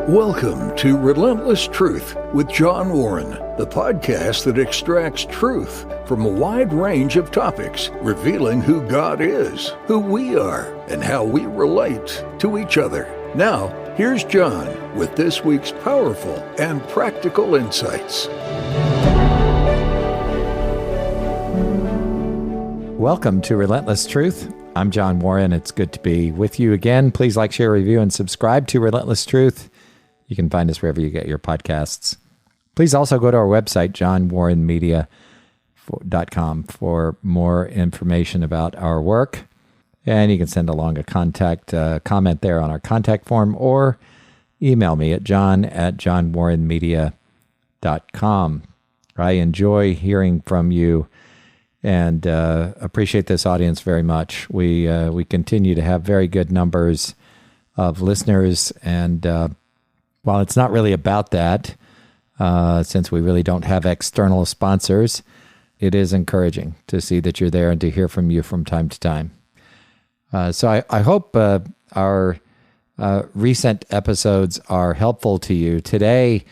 Welcome to Relentless Truth with John Warren, the podcast that extracts truth from a wide range of topics, revealing who God is, who we are, and how we relate to each other. Now, here's John with this week's powerful and practical insights. Welcome to Relentless Truth. I'm John Warren. It's good to be with you again. Please like, share, review, and subscribe to Relentless Truth. You can find us wherever you get your podcasts. Please also go to our website, johnwarrenmedia.com, for more information about our work. And you can send along a comment there on our contact form, or email me at john@johnwarrenmedia.com. I enjoy hearing from you and appreciate this audience very much. We continue to have very good numbers of listeners, and while it's not really about that, since we really don't have external sponsors, it is encouraging to see that you're there and to hear from you from time to time. So I hope our recent episodes are helpful to you. Today,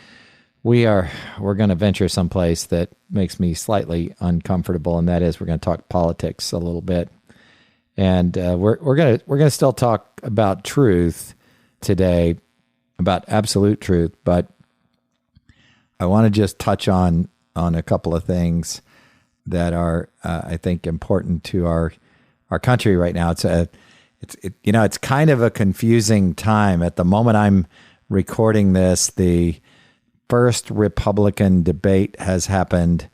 we're going to venture someplace that makes me slightly uncomfortable, and that is we're going to talk politics a little bit. And we're going to still talk about truth today, about absolute truth, but I want to just touch on a couple of things that are I think important to our country right now. It's kind of a confusing time. At the moment I'm recording this, the first Republican debate has happened,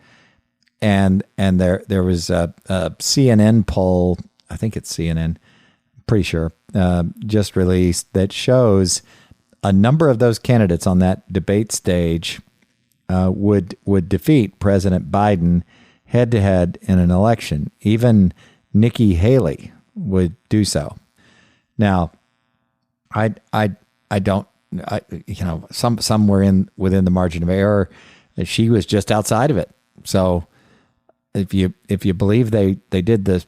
and there was a CNN poll, I think it's CNN, pretty sure, just released, that shows a number of those candidates on that debate stage would defeat President Biden head-to-head in an election. Even Nikki Haley would do so. Now, some were within the margin of error. She was just outside of it. So if you believe they did the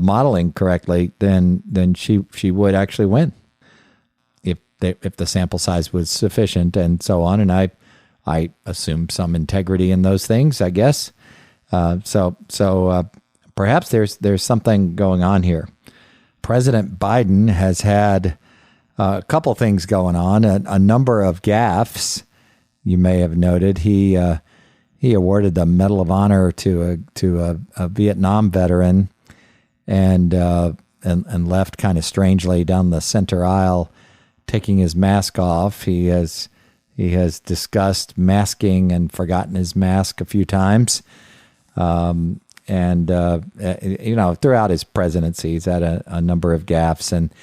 modeling correctly, then she would actually win if the sample size was sufficient and so on. And I assume some integrity in those things, I guess. So perhaps there's something going on here. President Biden has had a couple things going on, a number of gaffes. You may have noted he awarded the Medal of Honor to a Vietnam veteran, and left kind of strangely down the center aisle, taking his mask off. He has discussed masking and forgotten his mask a few times. Throughout his presidency, he's had a number of gaffes, and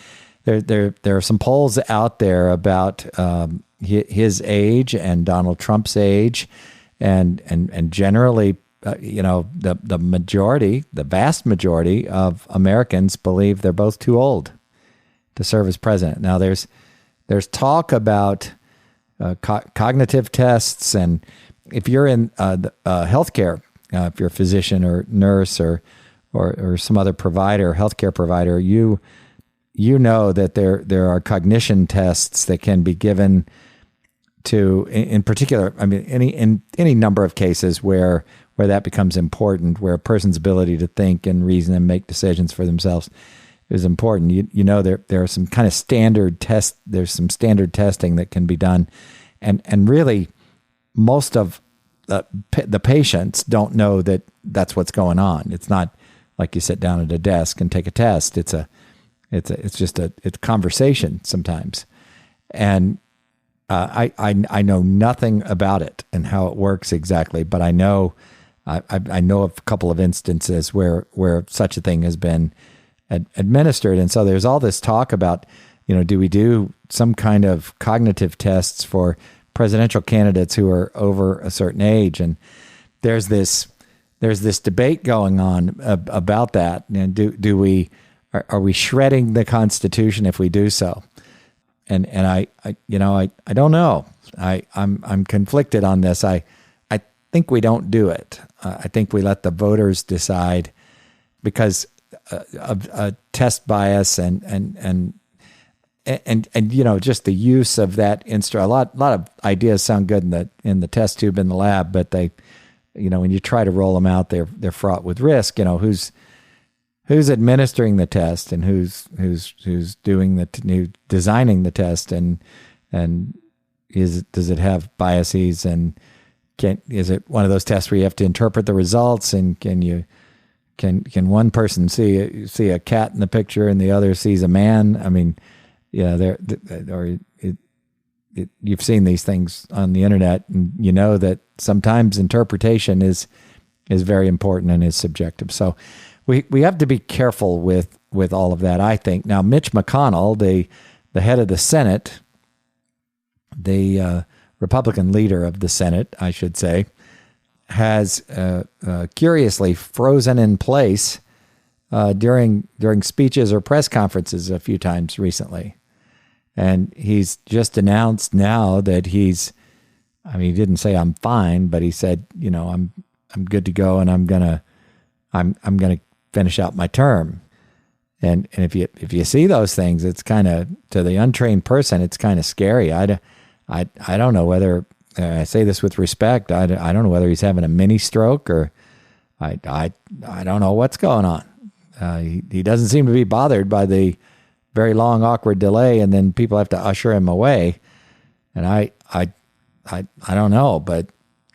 there are some polls out there about his age and Donald Trump's age, and generally, the majority, the vast majority of Americans believe they're both too old to serve as president. Now, there's talk about cognitive tests, and if you're in healthcare, if you're a physician or nurse or some other provider, healthcare provider, you know that there are cognition tests that can be given to, in particular, I mean, in any number of cases where that becomes important, where a person's ability to think and reason and make decisions for themselves is important. There are some kind of standard tests. There's some standard testing that can be done, and really, most of the patients don't know that that's what's going on. It's not like you sit down at a desk and take a test. It's just a conversation sometimes, and I know nothing about it and how it works exactly, but I know of a couple of instances where such a thing has been administered. And so there's all this talk about, do we do some kind of cognitive tests for presidential candidates who are over a certain age? And there's this debate going on about that. And are we shredding the Constitution if we do so? And I don't know. I'm conflicted on this. I think we don't do it. I think we let the voters decide, because of test bias and and just the use of that instrument. A lot of ideas sound good in the test tube in the lab, but they, when you try to roll them out, they're fraught with risk. Who's administering the test, and who's doing designing the test, and does it have biases, and is it one of those tests where you have to interpret the results, and can one person see a cat in the picture and the other sees a man? I mean, you've seen these things on the internet, and that sometimes interpretation is very important and is subjective. So we have to be careful with all of that, I think. Now, Mitch McConnell, the head of the Senate, the Republican leader of the Senate, I should say, has curiously frozen in place during speeches or press conferences a few times recently. And he's just announced now that he didn't say I'm fine, but he said, I'm good to go, and I'm gonna finish out my term. And if you see those things, it's kind of, to the untrained person, it's kind of scary. I don't know whether, I say this with respect, I don't know whether he's having a mini stroke, or I don't know what's going on. He doesn't seem to be bothered by the very long, awkward delay, and then people have to usher him away. And I don't know, but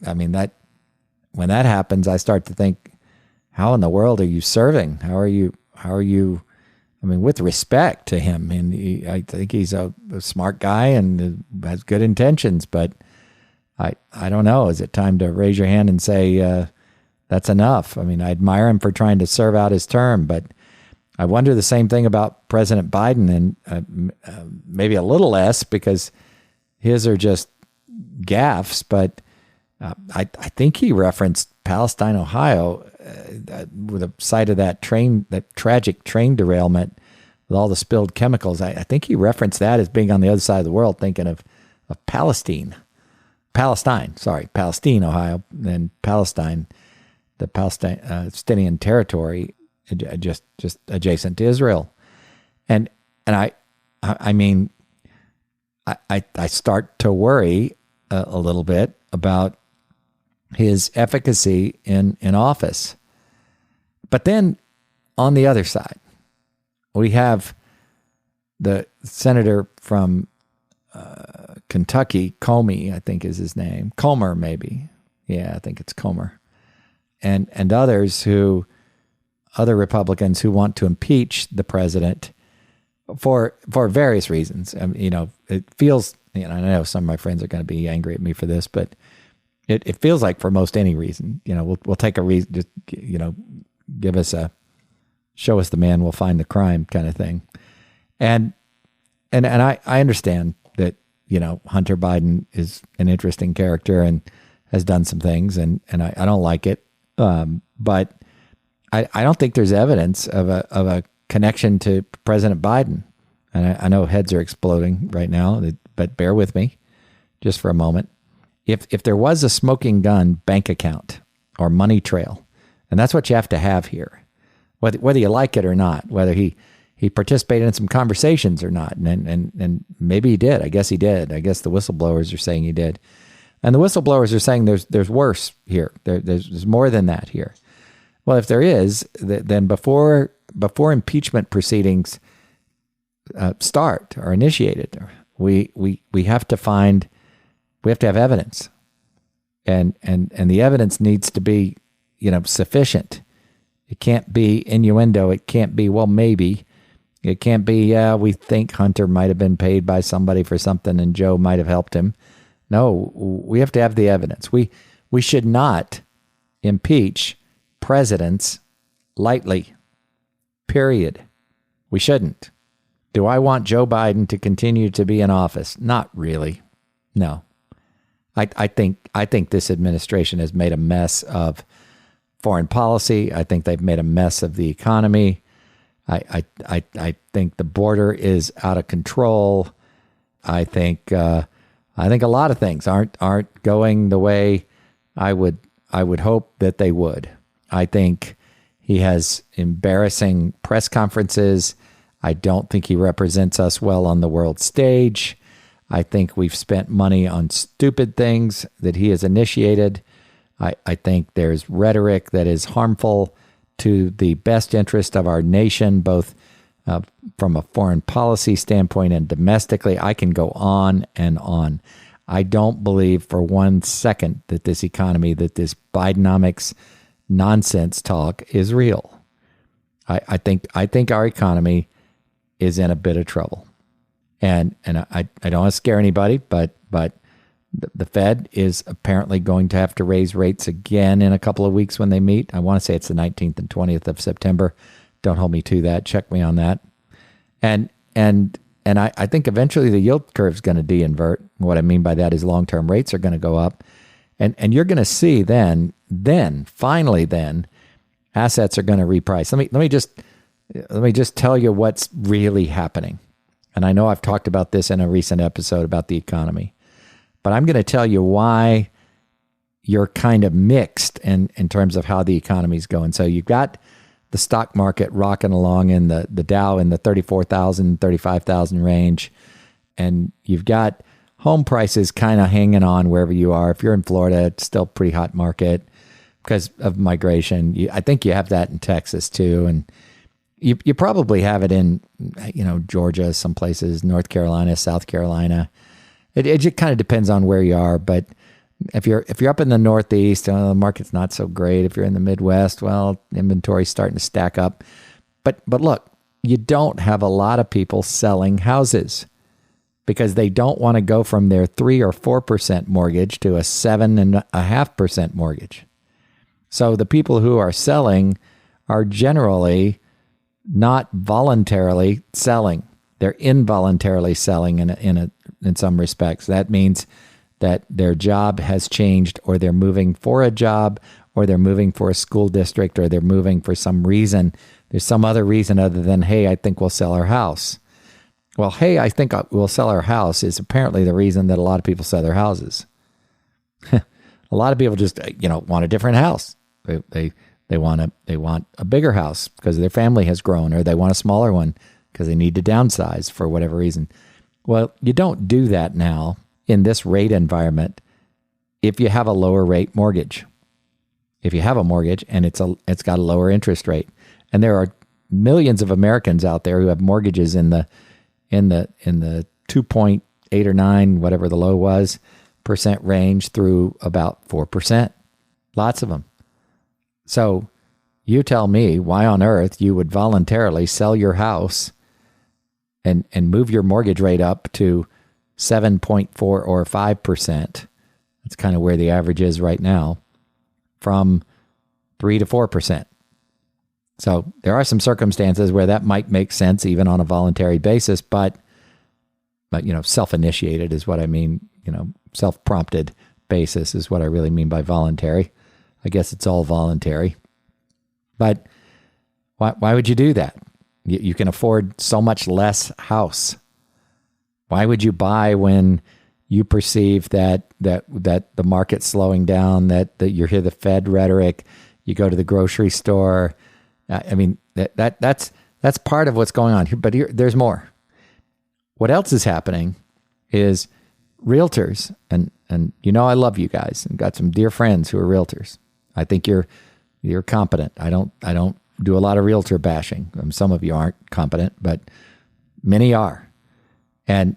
I mean, that when that happens, I start to think, how in the world are you serving? How are you? I mean, with respect to him, and I think he's a smart guy and has good intentions, but I don't know. Is it time to raise your hand and say that's enough? I mean, I admire him for trying to serve out his term, but I wonder the same thing about President Biden, and maybe a little less, because his are just gaffes. But I think he referenced Palestine, Ohio, with the site of that tragic train derailment with all the spilled chemicals. I think he referenced that as being on the other side of the world, thinking of Palestine, Ohio, and Palestine, the Palestinian territory, just adjacent to Israel. And I mean, I start to worry a little bit about his efficacy in office. But then on the other side, we have the senator from Kentucky, Comey, I think is his name. Comer, maybe. Yeah, I think it's Comer. And other Republicans who want to impeach the president for various reasons. It feels, I know some of my friends are going to be angry at me for this, but it feels like for most any reason, we'll take a reason, just, show us the man, we'll find the crime kind of thing. And I understand that, Hunter Biden is an interesting character and has done some things, and I don't like it. But I don't think there's evidence of a connection to President Biden. And I know heads are exploding right now, but bear with me just for a moment. If there was a smoking gun bank account or money trail, and that's what you have to have here, whether you like it or not, whether he participated in some conversations or not, and maybe he did. I guess he did. I guess the whistleblowers are saying he did. And the whistleblowers are saying there's worse here. There's more than that here. Well, if there is, then before impeachment proceedings start or initiated, we have to have evidence, and the evidence needs to be sufficient. It can't be innuendo. It can't be, well, maybe. It can't be, we think Hunter might have been paid by somebody for something and Joe might have helped him. No, we have to have the evidence. We should not impeach presidents lightly, period. We shouldn't. Do I want Joe Biden to continue to be in office? Not really. No. I think this administration has made a mess of foreign policy. I think they've made a mess of the economy. I think the border is out of control. I think a lot of things aren't going the way I would hope that they would. I think he has embarrassing press conferences. I don't think he represents us well on the world stage. I think we've spent money on stupid things that he has initiated. I think there's rhetoric that is harmful to the best interest of our nation, both from a foreign policy standpoint and domestically. I can go on and on. I don't believe for 1 second that this economy, that this Bidenomics nonsense talk is real. I think our economy is in a bit of trouble. And I don't want to scare anybody, but the Fed is apparently going to have to raise rates again in a couple of weeks when they meet. I want to say it's the 19th and 20th of September. Don't hold me to that. Check me on that. And I think eventually the yield curve is going to de-invert. What I mean by that is long-term rates are going to go up. And you're going to see then, finally, assets are going to reprice. Let me just tell you what's really happening. And I know I've talked about this in a recent episode about the economy, but I'm going to tell you why you're kind of mixed in terms of how the economy's going. So you've got the stock market rocking along in the Dow in the 34,000, 35,000 range. And you've got home prices kind of hanging on wherever you are. If you're in Florida, it's still a pretty hot market because of migration. I think you have that in Texas too. And you probably have it in, Georgia, some places, North Carolina, South Carolina. It just kind of depends on where you are. But if you're up in the Northeast, the market's not so great. If you're in the Midwest, well, inventory's starting to stack up. But look, you don't have a lot of people selling houses because they don't want to go from their 3 or 4% mortgage to a 7.5% mortgage. So the people who are selling are generally not voluntarily selling. They're involuntarily selling in some respects. That means that their job has changed, or they're moving for a job, or they're moving for a school district, or they're moving for some reason. There's some other reason other than, hey, I think we'll sell our house. Well, hey, I think we'll sell our house is apparently the reason that a lot of people sell their houses. A lot of people just, want a different house. They want a bigger house because their family has grown, or they want a smaller one because they need to downsize for whatever reason. Well, you don't do that now in this rate environment if you have a lower rate mortgage. If you have a mortgage and it's got a lower interest rate, and there are millions of Americans out there who have mortgages in the 2.8 or 9, whatever the low was, percent range through about 4%. Lots of them. So you tell me why on earth you would voluntarily sell your house and move your mortgage rate up to 7.4 or 5%. That's kind of where the average is right now, from 3 to 4%. So there are some circumstances where that might make sense even on a voluntary basis, but self-initiated is what I mean. Self-prompted basis is what I really mean by voluntary. I guess it's all voluntary. But why would you do that? You can afford so much less house. Why would you buy when you perceive that the market's slowing down, that you hear the Fed rhetoric, you go to the grocery store? I mean, that's part of what's going on here. But there's more. What else is happening is realtors, and I love you guys, and got some dear friends who are realtors. I think you're competent. I don't do a lot of realtor bashing. Some of you aren't competent, but many are. And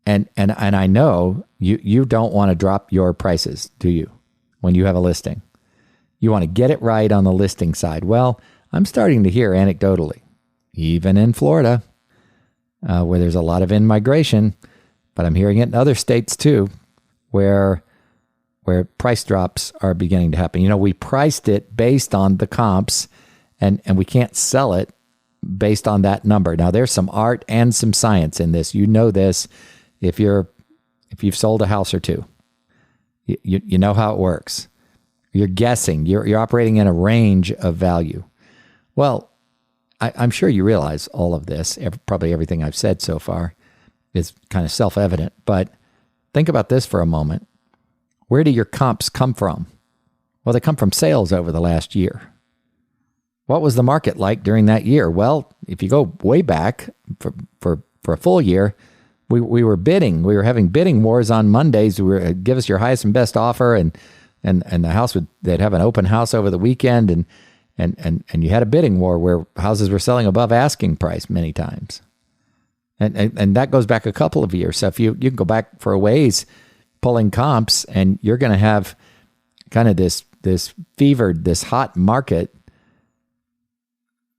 I know you don't want to drop your prices, do you? When you have a listing, you want to get it right on the listing side. Well, I'm starting to hear anecdotally, even in Florida, where there's a lot of in-migration, but I'm hearing it in other states too, where price drops are beginning to happen. We priced it based on the comps, and we can't sell it based on that number. Now, there's some art and some science in this. This if you've sold a house or two. You know how it works. You're guessing. You're operating in a range of value. Well, I'm sure you realize all of this. Probably everything I've said so far is kind of self-evident. But think about this for a moment. Where do your comps come from? Well, they come from sales over the last year. What was the market like during that year? Well, if you go way back for a full year, we were bidding. We were having bidding wars on Mondays. We were give us your highest and best offer, and the house they'd have an open house over the weekend, and you had a bidding war where houses were selling above asking price many times. And that goes back a couple of years. So if you can go back for a ways pulling comps, and you're going to have kind of this fevered, this hot market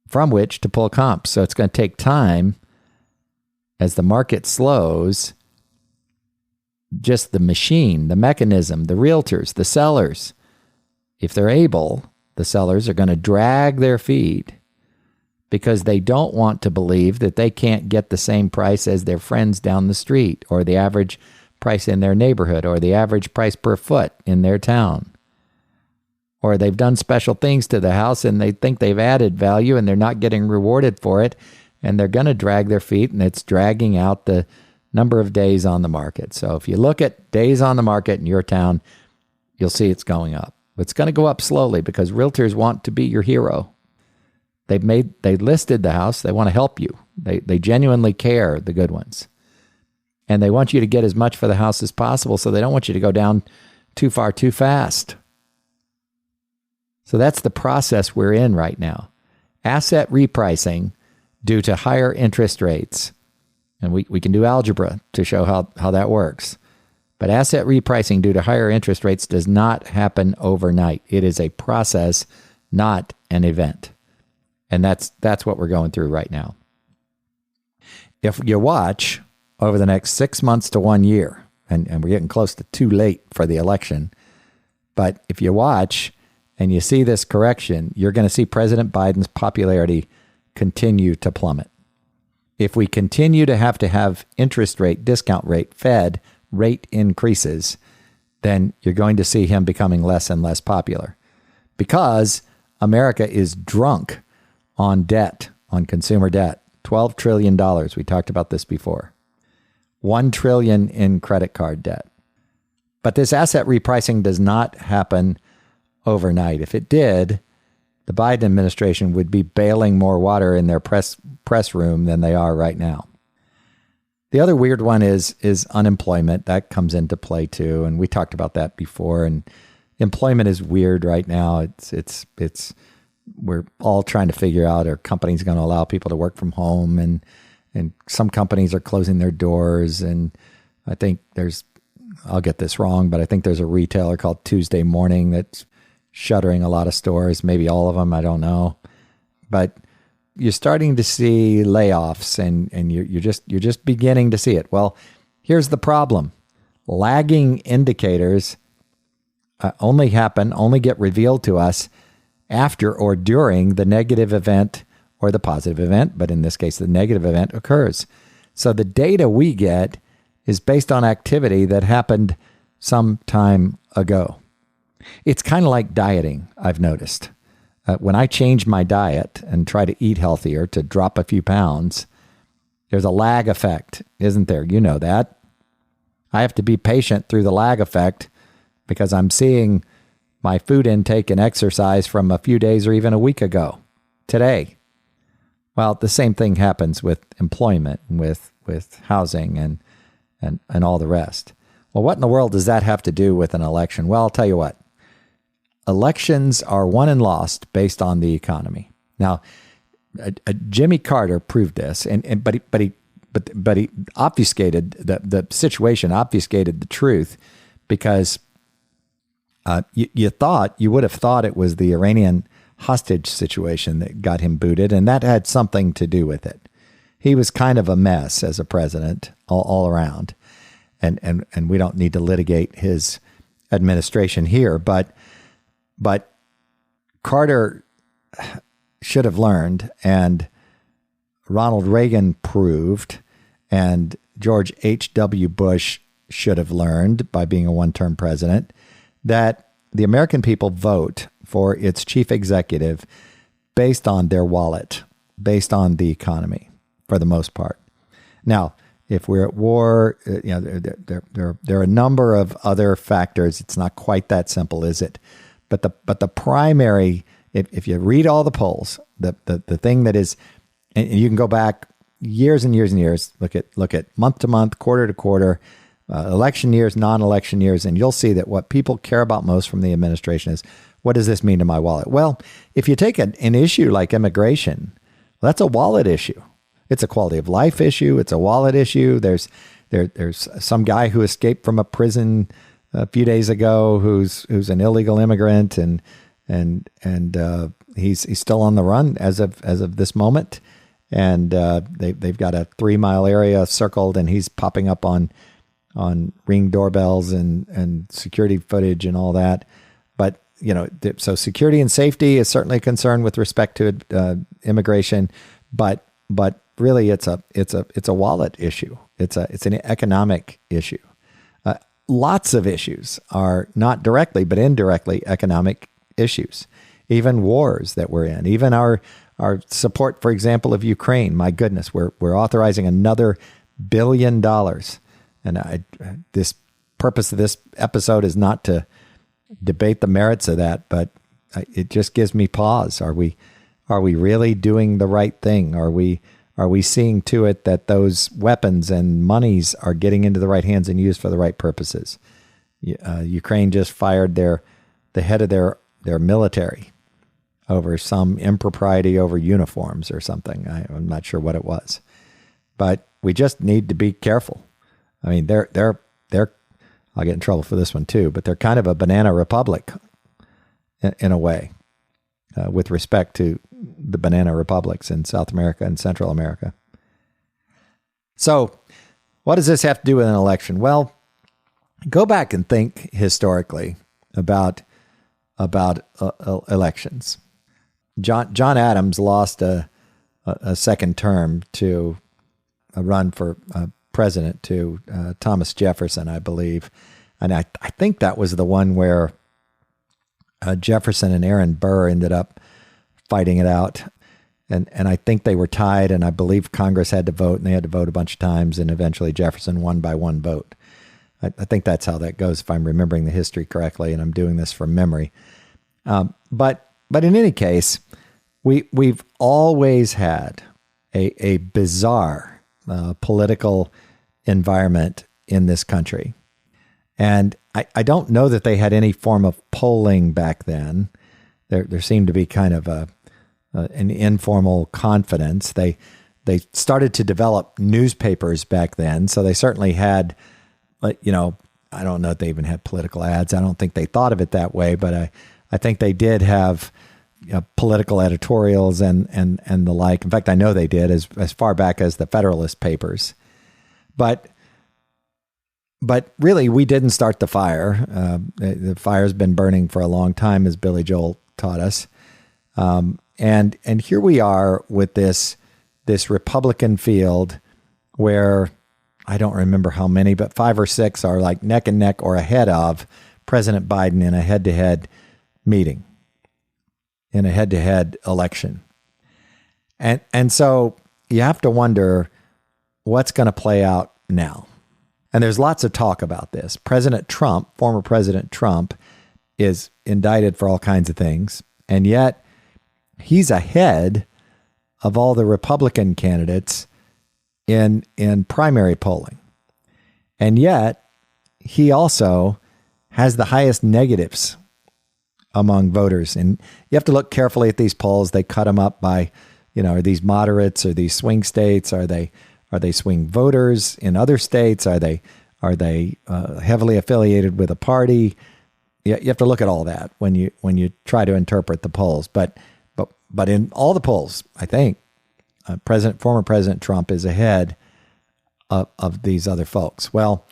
from which to pull comps. So it's going to take time as the market slows. Just the machine, the mechanism, the realtors, the sellers, if they're able, the sellers are going to drag their feet because they don't want to believe that they can't get the same price as their friends down the street, or the average price in their neighborhood, or the average price per foot in their town. Or they've done special things to the house and they think they've added value and they're not getting rewarded for it, and they're going to drag their feet, and it's dragging out the number of days on the market. So if you look at days on the market in your town, you'll see it's going up. It's going to go up slowly because realtors want to be your hero. They listed the house. They want to help you. They genuinely care, the good ones. And they want you to get as much for the house as possible, so they don't want you to go down too far too fast. So that's the process we're in right now. Asset repricing due to higher interest rates. And we can do algebra to show how that works. But asset repricing due to higher interest rates does not happen overnight. It is a process, not an event. And that's what we're going through right now. If you watch over the next 6 months to 1 year, and we're getting close to too late for the election, but if you watch and you see this correction, you're going to see President Biden's popularity continue to plummet. If we continue to have interest rate, discount rate, Fed rate increases, then you're going to see him becoming less and less popular because America is drunk on debt, on consumer debt. $12 trillion. We talked about this before. $1 trillion in credit card debt. But this asset repricing does not happen overnight. If it did, the Biden administration would be bailing more water in their press room than they are right now. The other weird one is unemployment. That comes into play too, and we talked about that before. And employment is weird right now. It's we're all trying to figure out, are companies going to allow people to work from home, and some companies are closing their doors. And I think I'll get this wrong, but I think there's a retailer called Tuesday Morning that's shuttering a lot of stores, maybe all of them, I don't know. But you're starting to see layoffs, and you're just beginning to see it. Well, here's the problem. Lagging indicators only get revealed to us after or during the negative event or the positive event, but in this case, the negative event occurs. So the data we get is based on activity that happened some time ago. It's kind of like dieting, I've noticed. When I change my diet and try to eat healthier to drop a few pounds, there's a lag effect, isn't there? You know that. I have to be patient through the lag effect because I'm seeing my food intake and exercise from a few days or even a week ago, today. Well, the same thing happens with employment and with housing and all the rest. Well, what in the world does that have to do with an election? Well, I'll tell you what. Elections are won and lost based on the economy. Now, Jimmy Carter proved this, but he obfuscated the situation, obfuscated the truth, because you would have thought it was the Iranian hostage situation that got him booted, and that had something to do with it. He was kind of a mess as a president all around, and we don't need to litigate his administration here, but Carter should have learned, and Ronald Reagan proved, and George H.W. Bush should have learned by being a one-term president, that the American people vote for its chief executive based on their wallet, based on the economy, for the most part. Now, if we're at war, there are a number of other factors. It's not quite that simple, is it? But the primary if you read all the polls, the thing that is, and you can go back years and years and years, look at month to month, quarter to quarter, election years, non-election years, and you'll see that what people care about most from the administration is, what does this mean to my wallet? Well, if you take an issue like immigration, that's a wallet issue. It's a quality of life issue. It's a wallet issue. There's some guy who escaped from a prison a few days ago who's an illegal immigrant, and he's still on the run as of this moment. And they've got a 3-mile area circled, and he's popping up on Ring doorbells and security footage and all that. But so security and safety is certainly a concern with respect to immigration, but really it's a wallet issue. It's an economic issue. Lots of issues are not directly but indirectly economic issues. Even wars that we're in, even our support, for example, of Ukraine. My goodness, we're authorizing another $1 billion. And this purpose of this episode is not to debate the merits of that, but it just gives me pause. Are we really doing the right thing? Are we seeing to it that those weapons and monies are getting into the right hands and used for the right purposes? Ukraine just fired the head of their military over some impropriety over uniforms or something. I'm not sure what it was, but we just need to be careful. I mean, they're I'll get in trouble for this one too, but they're kind of a banana republic in a way, with respect to the banana republics in South America and Central America. So what does this have to do with an election? Well, go back and think historically about elections. John Adams lost a second term to a run for president to Thomas Jefferson, I believe. And I think that was the one where Jefferson and Aaron Burr ended up fighting it out. And I think they were tied, and I believe Congress had to vote, and they had to vote a bunch of times, and eventually Jefferson won by one vote. I think that's how that goes, if I'm remembering the history correctly, and I'm doing this from memory. But in any case, we've always had a bizarre political environment in this country. And I don't know that they had any form of polling back then. There seemed to be kind of an informal confidence. They started to develop newspapers back then, so they certainly had, I don't know if they even had political ads. I don't think they thought of it that way, but I think they did have political editorials and the like. In fact, I know they did as far back as the Federalist Papers. But really, we didn't start the fire. The fire's been burning for a long time, as Billy Joel taught us. And here we are with this Republican field where I don't remember how many, but 5 or 6 are like neck and neck or ahead of President Biden in a head-to-head meeting, in a head-to-head election. And so you have to wonder what's going to play out now. And there's lots of talk about this. President Trump, former President Trump, is indicted for all kinds of things, and yet he's ahead of all the Republican candidates in primary polling. And yet he also has the highest negatives among voters. And you have to look carefully at these polls. They cut them up by, are these moderates? Are these swing states? Are they swing voters in other states? Are they heavily affiliated with a party? You have to look at all that when you try to interpret the polls. But in all the polls, I think former President Trump is ahead of these other folks. Well,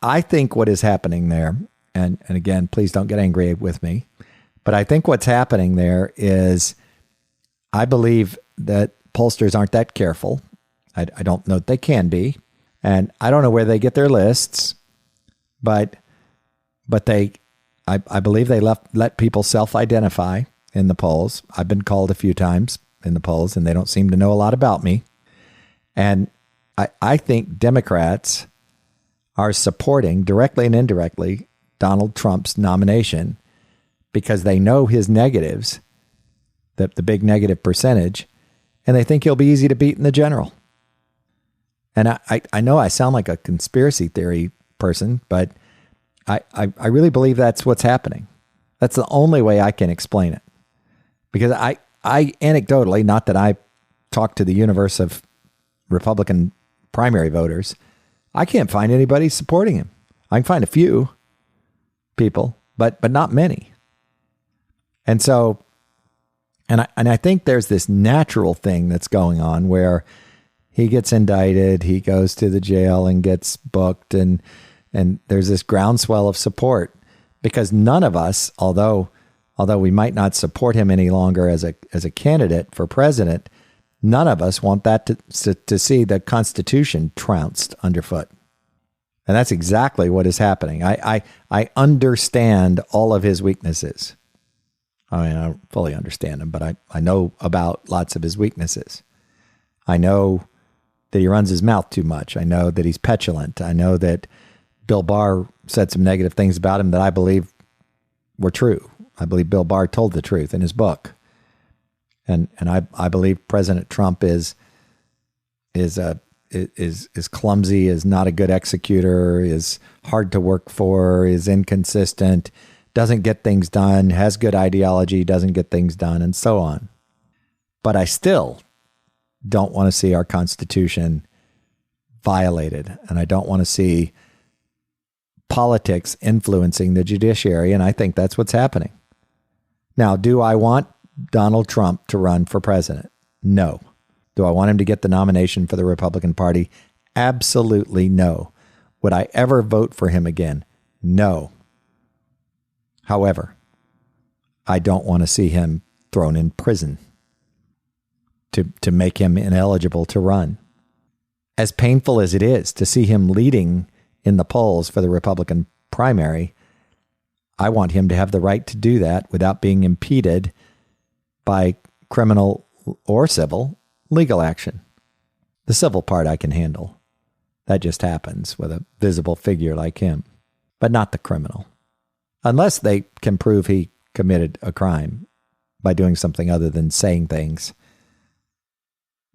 I think what is happening there, and again, please don't get angry with me, but I think what's happening there is, I believe that pollsters aren't that careful. I don't know that they can be, and I don't know where they get their lists, but I believe they let people self-identify in the polls. I've been called a few times in the polls, and they don't seem to know a lot about me. And I think Democrats are supporting, directly and indirectly, Donald Trump's nomination because they know his negatives the big negative percentage, and they think he'll be easy to beat in the general. And I know I sound like a conspiracy theory person, but I really believe that's what's happening. That's the only way I can explain it. Because I anecdotally, not that I talk to the universe of Republican primary voters, I can't find anybody supporting him. I can find a few people, but not many. And so, and I think there's this natural thing that's going on where he gets indicted, he goes to the jail and gets booked, and there's this groundswell of support because none of us, although we might not support him any longer as a candidate for president, none of us want that to see the Constitution trounced underfoot. And that's exactly what is happening. I understand all of his weaknesses. I mean, I don't fully understand them, but I know about lots of his weaknesses. I know that he runs his mouth too much. I know that he's petulant. I know that Bill Barr said some negative things about him that I believe were true. I believe Bill Barr told the truth in his book. And I believe President Trump is clumsy, is not a good executor, is hard to work for, is inconsistent, doesn't get things done, has good ideology, doesn't get things done, and so on. But I still don't want to see our Constitution violated, and I don't want to see politics influencing the judiciary, and I think that's what's happening. Now, do I want Donald Trump to run for president? No. Do I want him to get the nomination for the Republican Party? Absolutely no. Would I ever vote for him again? No. However, I don't want to see him thrown in prison to make him ineligible to run. As painful as it is to see him leading in the polls for the Republican primary, I want him to have the right to do that without being impeded by criminal or civil legal action. The civil part I can handle. That just happens with a visible figure like him, but not the criminal. Unless they can prove he committed a crime by doing something other than saying things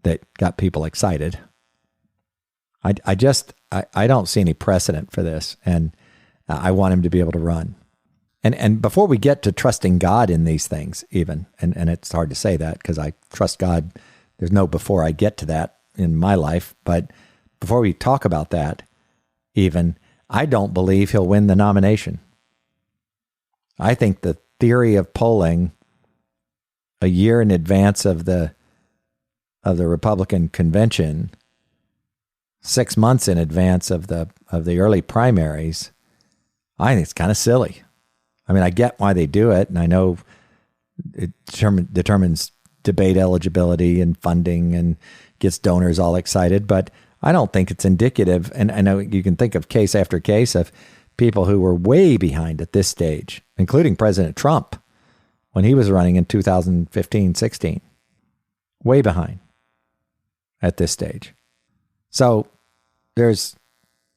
that got people excited. I don't see any precedent for this, and I want him to be able to run. And before we get to trusting God in these things, even, and it's hard to say that because I trust God, there's no before I get to that in my life, but before we talk about that, even, I don't believe he'll win the nomination. I think the theory of polling a year in advance of the Republican convention, 6 months in advance of the early primaries, I think it's kind of silly. I mean, I get why they do it, and I know it determines debate eligibility and funding and gets donors all excited, but I don't think it's indicative. And I know you can think of case after case of people who were way behind at this stage, including President Trump when he was running in 2015-16, way behind at this stage. So there's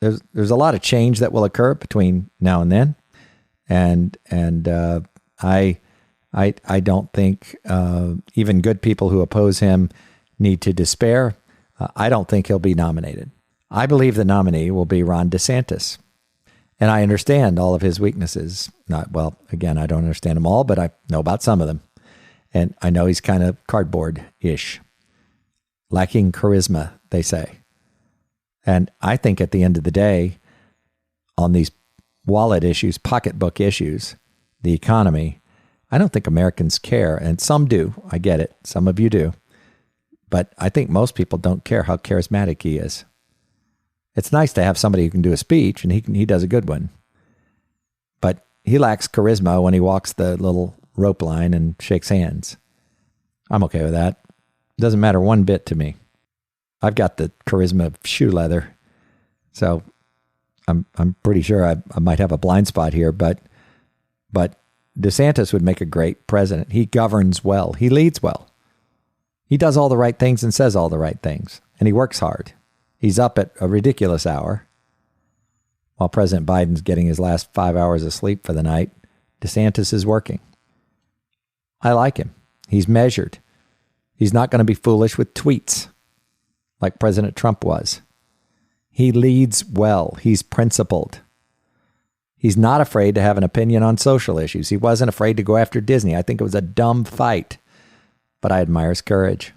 a lot of change that will occur between now and then. And I don't think even good people who oppose him need to despair. I don't think he'll be nominated. I believe the nominee will be Ron DeSantis. And I understand all of his weaknesses. Again, I don't understand them all, but I know about some of them. And I know he's kind of cardboard-ish, lacking charisma, they say. And I think at the end of the day, on these wallet issues, pocketbook issues, the economy, I don't think Americans care. And some do. I get it. Some of you do. But I think most people don't care how charismatic he is. It's nice to have somebody who can do a speech, and he does a good one. But he lacks charisma when he walks the little rope line and shakes hands. I'm okay with that. It doesn't matter one bit to me. I've got the charisma of shoe leather. So I'm pretty sure I might have a blind spot here, but DeSantis would make a great president. He governs well. He leads well. He does all the right things and says all the right things, and he works hard. He's up at a ridiculous hour while President Biden's getting his last 5 hours of sleep for the night. DeSantis is working. I like him. He's measured. He's not going to be foolish with tweets like President Trump was. He leads well. He's principled. He's not afraid to have an opinion on social issues. He wasn't afraid to go after Disney. I think it was a dumb fight, but I admire his courage.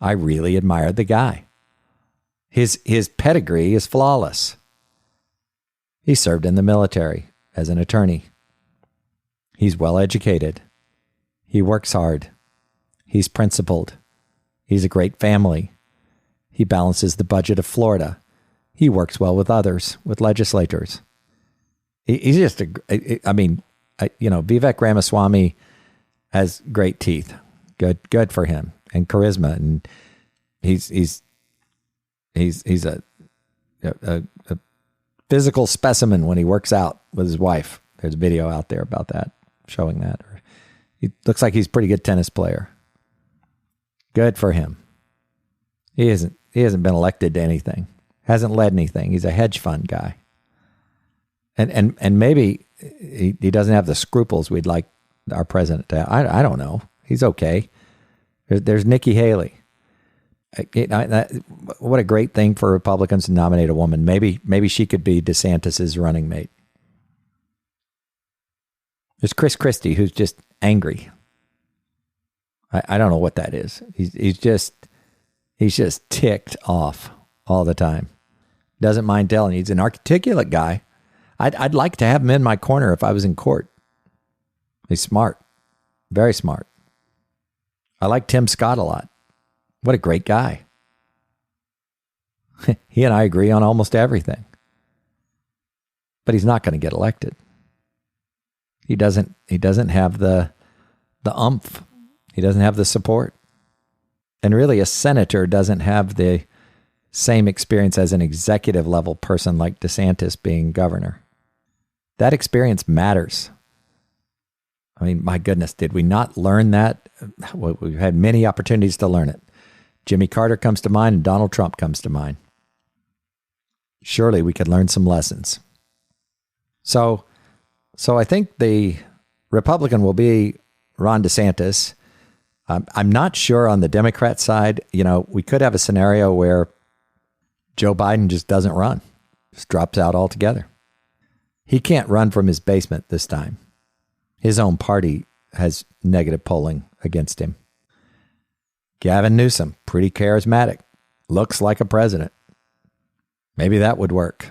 I really admired the guy. His pedigree is flawless. He served in the military as an attorney. He's well educated. He works hard. He's principled. He's a great family. He balances the budget of Florida. He works well with others, with legislators. He's just Vivek Ramaswamy has great teeth. Good for him, and charisma, and he's a physical specimen when he works out with his wife. There's a video out there about that, showing that. He looks like he's a pretty good tennis player. Good for him. He hasn't been elected to anything. Hasn't led anything. He's a hedge fund guy. And maybe he doesn't have the scruples we'd like our president to have. I don't know. He's okay. There's Nikki Haley. What a great thing for Republicans to nominate a woman. Maybe she could be DeSantis's running mate. There's Chris Christie, who's just angry. I don't know what that is. He's just ticked off all the time. Doesn't mind telling you. He's an articulate guy. I'd like to have him in my corner if I was in court. He's smart. Very smart. I like Tim Scott a lot. What a great guy. He and I agree on almost everything. But he's not going to get elected. He doesn't have the umph. He doesn't have the support. And really, a senator doesn't have the same experience as an executive level person like DeSantis being governor. That experience matters. I mean, my goodness, did we not learn that? Well, we've had many opportunities to learn it. Jimmy Carter comes to mind and Donald Trump comes to mind. Surely we could learn some lessons. So I think the Republican will be Ron DeSantis. I'm not sure on the Democrat side. We could have a scenario where Joe Biden just doesn't run, just drops out altogether. He can't run from his basement this time. His own party has negative polling against him. Gavin Newsom, pretty charismatic, looks like a president. Maybe that would work,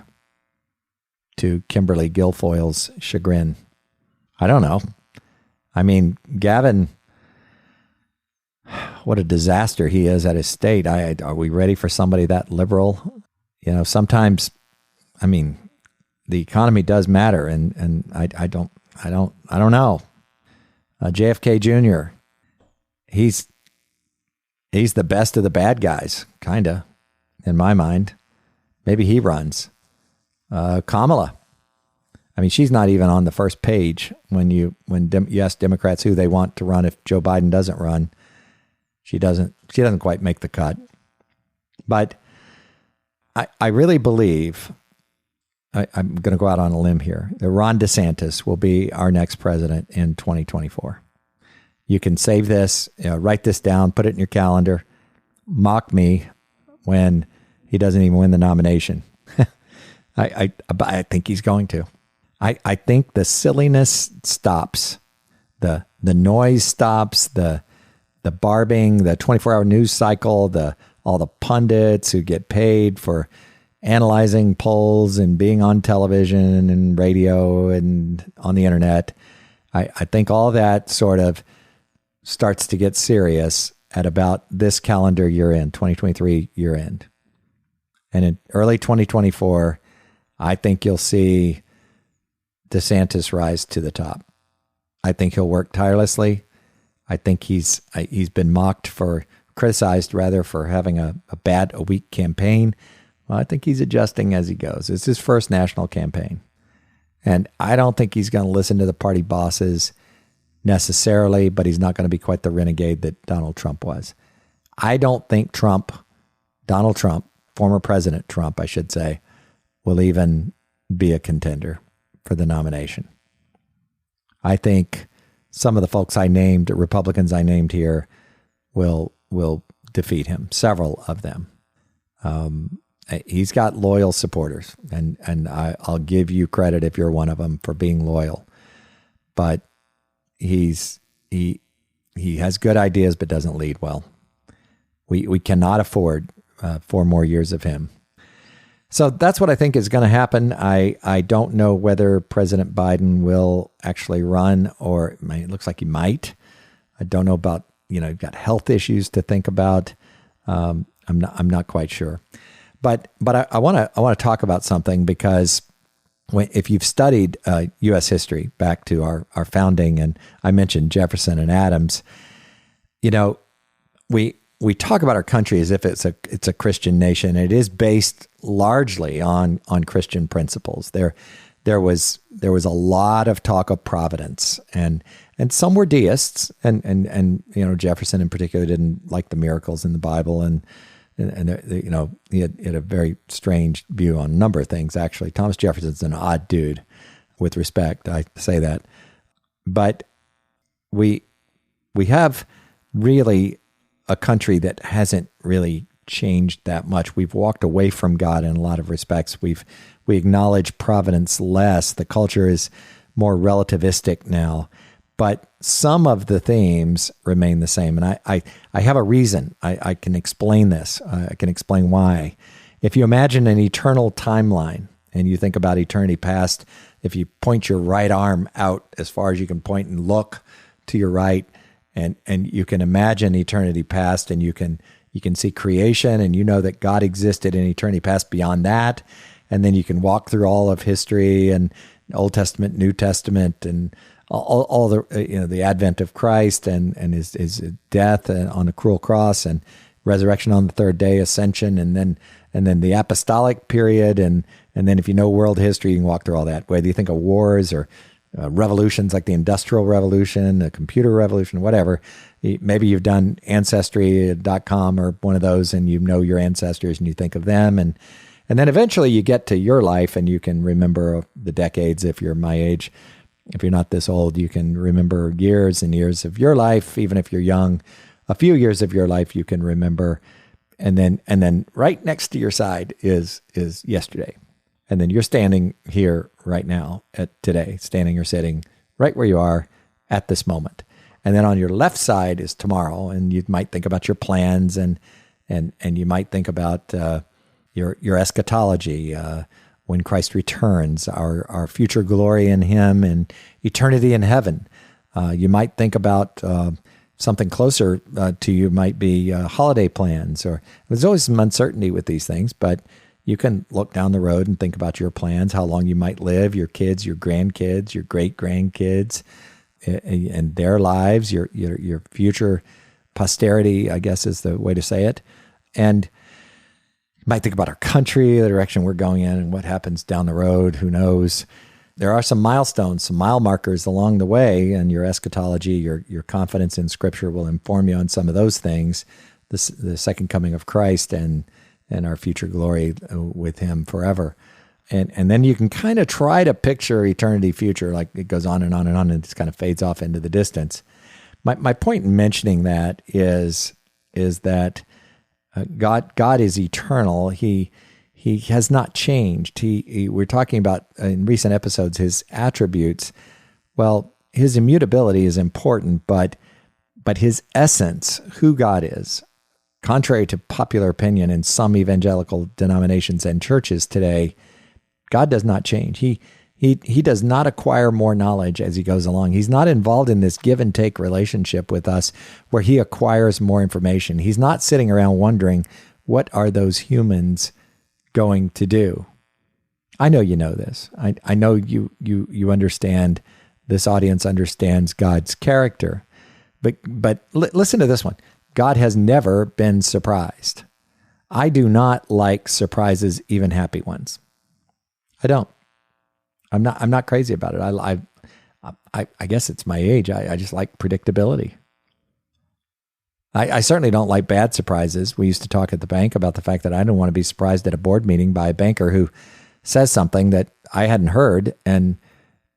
to Kimberly Guilfoyle's chagrin. I don't know. I mean, Gavin, what a disaster he is at his state. Are we ready for somebody that liberal? Sometimes, the economy does matter, and I don't know. JFK Jr., he's the best of the bad guys, kinda, in my mind. Maybe he runs. Kamala, she's not even on the first page when you ask Democrats who they want to run if Joe Biden doesn't run. She doesn't quite make the cut. But I really believe, I'm going to go out on a limb here, that Ron DeSantis will be our next president in 2024. You can save this, write this down, put it in your calendar, mock me when he doesn't even win the nomination. I think he's going to. I think the silliness stops, the noise stops, the barbing, the 24-hour news cycle, all the pundits who get paid for analyzing polls and being on television and radio and on the internet. I think all that sort of starts to get serious at about this calendar year end, 2023 year end. And in early 2024, I think you'll see DeSantis rise to the top. I think he'll work tirelessly. I think he's been criticized for having a weak campaign. Well, I think he's adjusting as he goes. It's his first national campaign. And I don't think he's going to listen to the party bosses necessarily, but he's not going to be quite the renegade that Donald Trump was. I don't think Donald Trump, former President Trump, I should say, will even be a contender for the nomination. I think some of the folks I named, Republicans I named here, will defeat him. Several of them. He's got loyal supporters, and I'll give you credit if you're one of them for being loyal. But he has good ideas, but doesn't lead well. We cannot afford 4 more years of him. So that's what I think is going to happen. I don't know whether President Biden will actually run, or it looks like he might. I don't know about, you've got health issues to think about. I'm not quite sure. But I want to talk about something, because if you've studied U.S. history back to our founding, and I mentioned Jefferson and Adams, we talk about our country as if it's a Christian nation. It is based largely on Christian principles. There was a lot of talk of providence, and some were deists, and Jefferson in particular didn't like the miracles in the Bible, and he had a very strange view on a number of things. Actually, Thomas Jefferson's an odd dude, with respect, I say that, but we have really a country that hasn't really changed that much. We've walked away from God in a lot of respects. We acknowledge providence less. The culture is more relativistic now, but some of the themes remain the same. And I have a reason. I can explain this. I can explain why. If you imagine an eternal timeline and you think about eternity past, if you point your right arm out as far as you can point and look to your right, and you can imagine eternity past, and you can see creation, and that God existed in eternity past beyond that. And then you can walk through all of history and Old Testament, New Testament, and all the the advent of Christ and his death on a cruel cross, and resurrection on the third day, ascension, and then the apostolic period, and then if you know world history, you can walk through all that. Whether you think of wars or revolutions like the Industrial Revolution, the Computer Revolution, whatever. Maybe you've done Ancestry.com or one of those, and your ancestors and you think of them, and then eventually you get to your life and you can remember the decades. If you're my age, if you're not this old, you can remember years and years of your life. Even if you're young, a few years of your life you can remember, and then right next to your side is yesterday. And then you're standing here right now standing or sitting right where you are at this moment. And then on your left side is tomorrow, and you might think about your plans, and you might think about your eschatology, when Christ returns, our future glory in Him, and eternity in heaven. You might think about something closer to you might be holiday plans, or there's always some uncertainty with these things, but you can look down the road and think about your plans, how long you might live, your kids, your grandkids, your great-grandkids, and their lives, your future posterity, I guess is the way to say it. And you might think about our country, the direction we're going in, and what happens down the road, who knows. There are some milestones, some mile markers along the way, and your eschatology, your confidence in Scripture will inform you on some of those things, the second coming of Christ and our future glory with Him forever. And then you can kind of try to picture eternity future, like it goes on and on and on, and it just kind of fades off into the distance. My point in mentioning that is that God is eternal. He has not changed. We're talking about in recent episodes His attributes. Well, His immutability is important, but His essence, who God is, contrary to popular opinion in some evangelical denominations and churches today, God does not change. He does not acquire more knowledge as He goes along. He's not involved in this give and take relationship with us where He acquires more information. He's not sitting around wondering, what are those humans going to do? I know you know this. I know you understand, this audience understands God's character. But listen to this one. God has never been surprised. I do not like surprises, even happy ones. I don't. I'm not crazy about it. I guess it's my age. I just like predictability. I certainly don't like bad surprises. We used to talk at the bank about the fact that I don't want to be surprised at a board meeting by a banker who says something that I hadn't heard and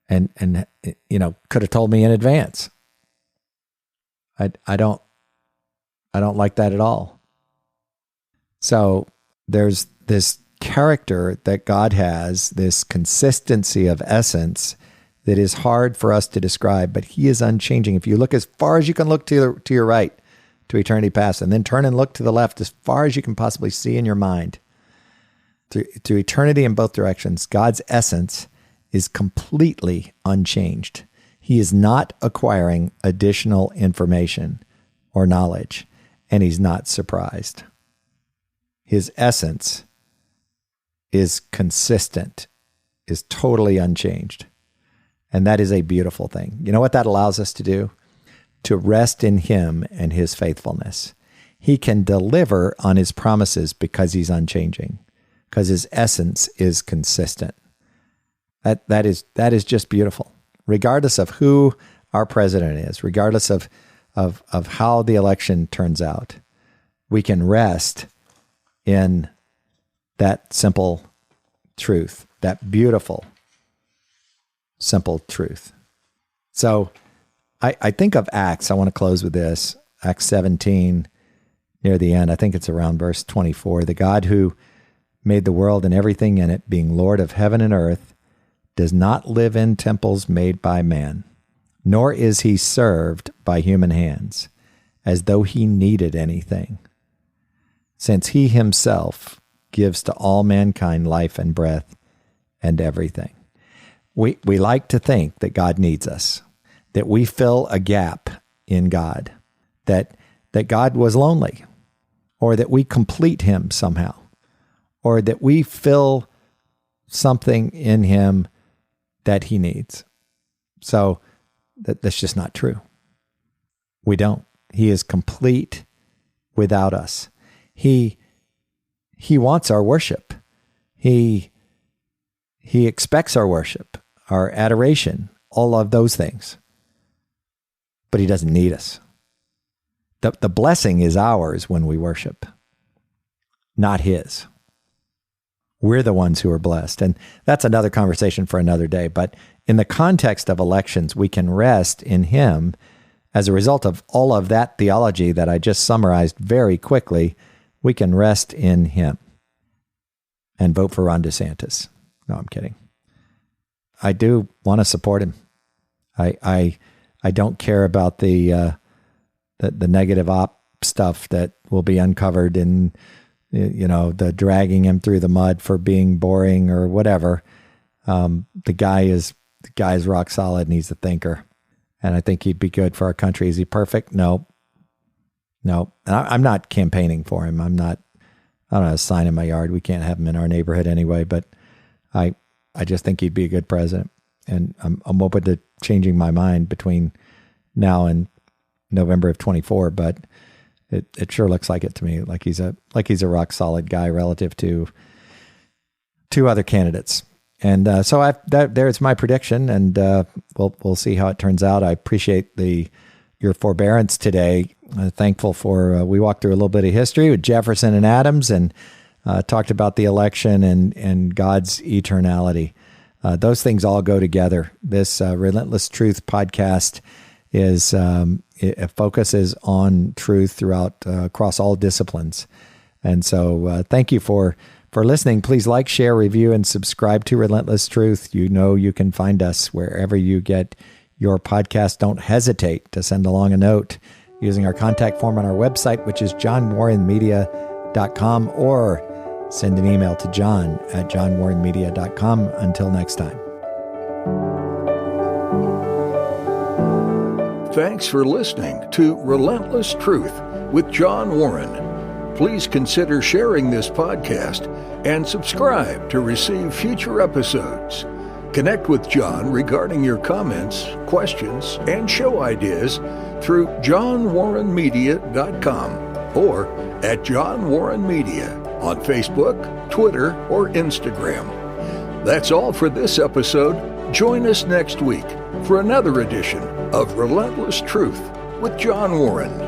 could have told me in advance. I don't like that at all. So there's this character that God has, this consistency of essence that is hard for us to describe, but he is unchanging. If you look as far as you can look to your right, to eternity past, and then turn and look to the left as far as you can possibly see in your mind, to eternity in both directions, God's essence is completely unchanged. He is not acquiring additional information or knowledge, and he's not surprised. His essence is consistent, is totally unchanged. And that is a beautiful thing. You know what that allows us to do? To rest in him and his faithfulness. He can deliver on his promises because he's unchanging, because his essence is consistent. That is just beautiful. Regardless of who our president is, regardless of how the election turns out, we can rest in that simple truth, that beautiful, simple truth. So I think of Acts. I want to close with this. Acts 17, near the end, I think it's around verse 24. The God who made the world and everything in it, being Lord of heaven and earth, does not live in temples made by man, nor is he served by human hands, as though he needed anything, since he himself gives to all mankind life and breath and everything. We like to think that God needs us, that we fill a gap in God, that God was lonely, or that we complete him somehow, or that we fill something in him that he needs. So that's just not true. We don't. He is complete without us. He wants our worship. He expects our worship, our adoration, all of those things. But he doesn't need us. The blessing is ours when we worship, not his. We're the ones who are blessed. And that's another conversation for another day. But in the context of elections, we can rest in him as a result of all of that theology that I just summarized very quickly. We can rest in him and vote for Ron DeSantis. No, I'm kidding. I do want to support him. I don't care about the negative op stuff that will be uncovered in, the dragging him through the mud for being boring or whatever. The guy is rock solid and he's a thinker. And I think he'd be good for our country. Is he perfect? No. And I'm not campaigning for him. I don't have a sign in my yard. We can't have him in our neighborhood anyway, but I just think he'd be a good president. And I'm open to changing my mind between now and November of 24, but it sure looks like it to me, like he's a rock solid guy relative to two other candidates. And so there's my prediction, and we'll see how it turns out. I appreciate your forbearance today. Thankful for we walked through a little bit of history with Jefferson and Adams, and talked about the election and God's eternality. Those things all go together. This Relentless Truth podcast is it focuses on truth throughout across all disciplines. And so thank you for listening. Please like, share, review, and subscribe to Relentless Truth. You can find us wherever you get your podcast. Don't hesitate to send along a note using our contact form on our website, which is johnwarrenmedia.com, or send an email to john@johnwarrenmedia.com. Until next time. Thanks for listening to Relentless Truth with John Warren. Please consider sharing this podcast and subscribe to receive future episodes. Connect with John regarding your comments, questions, and show ideas through johnwarrenmedia.com or at John Warren Media on Facebook, Twitter, or Instagram. That's all for this episode. Join us next week for another edition of Relentless Truth with John Warren.